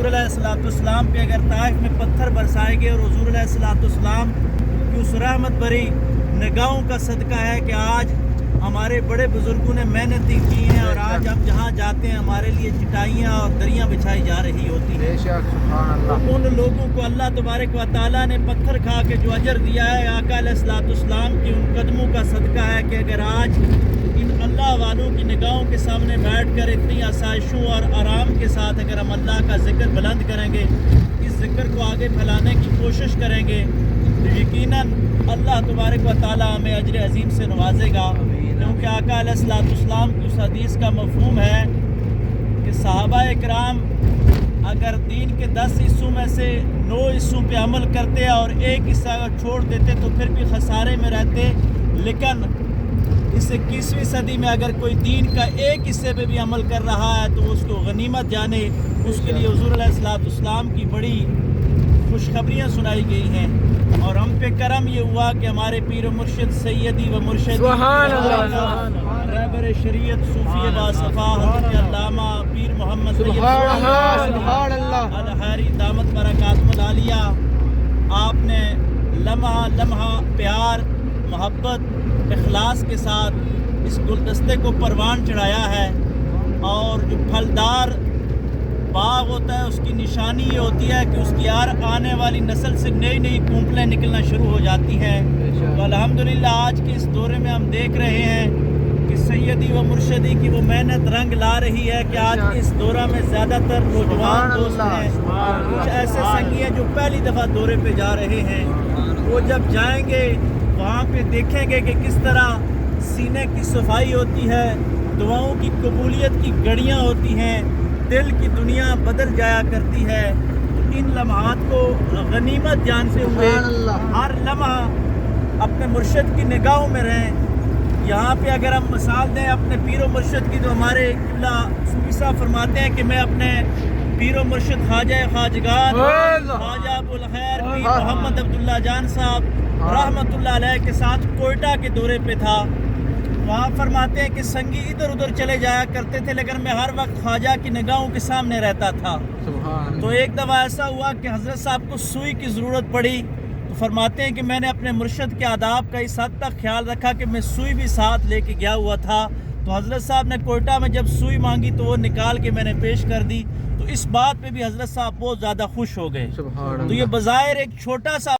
حضور علیہ السلام پہ اگر طائف میں پتھر برسائے گے اور حضور علیہ السلام کی اس رحمت بھری نگاہوں کا صدقہ ہے کہ آج ہمارے بڑے بزرگوں نے محنتیں کی ہیں اور آج ہم جہاں جاتے ہیں ہمارے لیے چٹائیاں اور دریاں بچھائی جا رہی ہوتی ہیں. ان لوگوں کو اللہ تبارک و تعالیٰ نے پتھر کھا کے جو اجر دیا ہے آقا علیہ السلام کی ان قدموں کا صدقہ ہے کہ اگر آج ان اللہ والوں کی نگاہوں کے سامنے بیٹھ کر اتنی آسائشوں اور آرام کے ساتھ اگر ہم اللہ کا ذکر بلند کریں گے، اس ذکر کو آگے پھیلانے کی کوشش کریں گے تو یقیناً اللہ تبارک و تعالیٰ ہمیں اجر عظیم سے نوازے گا. کیونکہ آقا علیہ السلام کی اس حدیث کا مفہوم ہے کہ صحابہ اکرام اگر دین کے 10 حصوں میں سے 9 حصوں پہ عمل کرتے اور ایک حصہ اگر چھوڑ دیتے تو پھر بھی خسارے میں رہتے، لیکن اس 21ویں صدی میں اگر کوئی دین کا ایک حصے پہ بھی عمل کر رہا ہے تو اس کو غنیمت جانے. اس کے لیے حضور علیہ السلام کی بڑی خوشخبریاں سنائی گئی ہیں اور ہم پہ کرم یہ ہوا کہ ہمارے پیر و مرشد سیدی و مرشد رہبر شریعت صوفی باصفا حضرت علامہ پیر محمد سید الحاری دامت برکاتہ العالیہ، آپ نے لمحہ لمحہ پیار محبت اخلاص کے ساتھ اس گلدستے کو پروان چڑھایا ہے. اور جو پھلدار باغ ہوتا ہے اس کی نشانی یہ ہوتی ہے کہ اس کی آنے والی نسل سے نئی نئی کونپلیں نکلنا شروع ہو جاتی ہیں. تو الحمدللہ آج کے اس دورے میں ہم دیکھ رہے ہیں کہ سیدی و مرشدی کی وہ محنت رنگ لا رہی ہے کہ آج اس دورہ میں زیادہ تر نوجوان دوست ہیں، کچھ ایسے سنگی ہیں جو پہلی دفعہ دورے پہ جا رہے ہیں. وہ جب جائیں گے وہاں پہ دیکھیں گے کہ کس طرح سینے کی صفائی ہوتی ہے، دعاؤں کی قبولیت کی گھڑیاں ہوتی ہیں، دل کی دنیا بدل جایا کرتی ہے. ان لمحات کو غنیمت جانتے ہوئے ہر لمحہ اپنے مرشد کی نگاہوں میں رہیں. یہاں پہ اگر ہم مثال دیں اپنے پیر و مرشد کی تو ہمارے قبلہ صوفی صاحب فرماتے ہیں کہ میں اپنے پیر و مرشد خواجہ خواجگان خواجہ ابوالخیر پیر محمد عبداللہ جان صاحب رحمت اللہ علیہ کے ساتھ کوئٹہ کے دورے پہ تھا. وہاں فرماتے ہیں کہ سنگی ادھر ادھر چلے جایا کرتے تھے لیکن میں ہر وقت خواجہ کی نگاہوں کے سامنے رہتا تھا. تو ایک دفعہ ایسا ہوا کہ حضرت صاحب کو سوئی کی ضرورت پڑی تو فرماتے ہیں کہ میں نے اپنے مرشد کے آداب کا اس حد تک خیال رکھا کہ میں سوئی بھی ساتھ لے کے گیا ہوا تھا. تو حضرت صاحب نے کوئٹہ میں جب سوئی مانگی تو وہ نکال کے میں نے پیش کر دی. تو اس بات پہ بھی حضرت صاحب بہت زیادہ خوش ہو گئے. تو یہ بظاہر ایک چھوٹا سا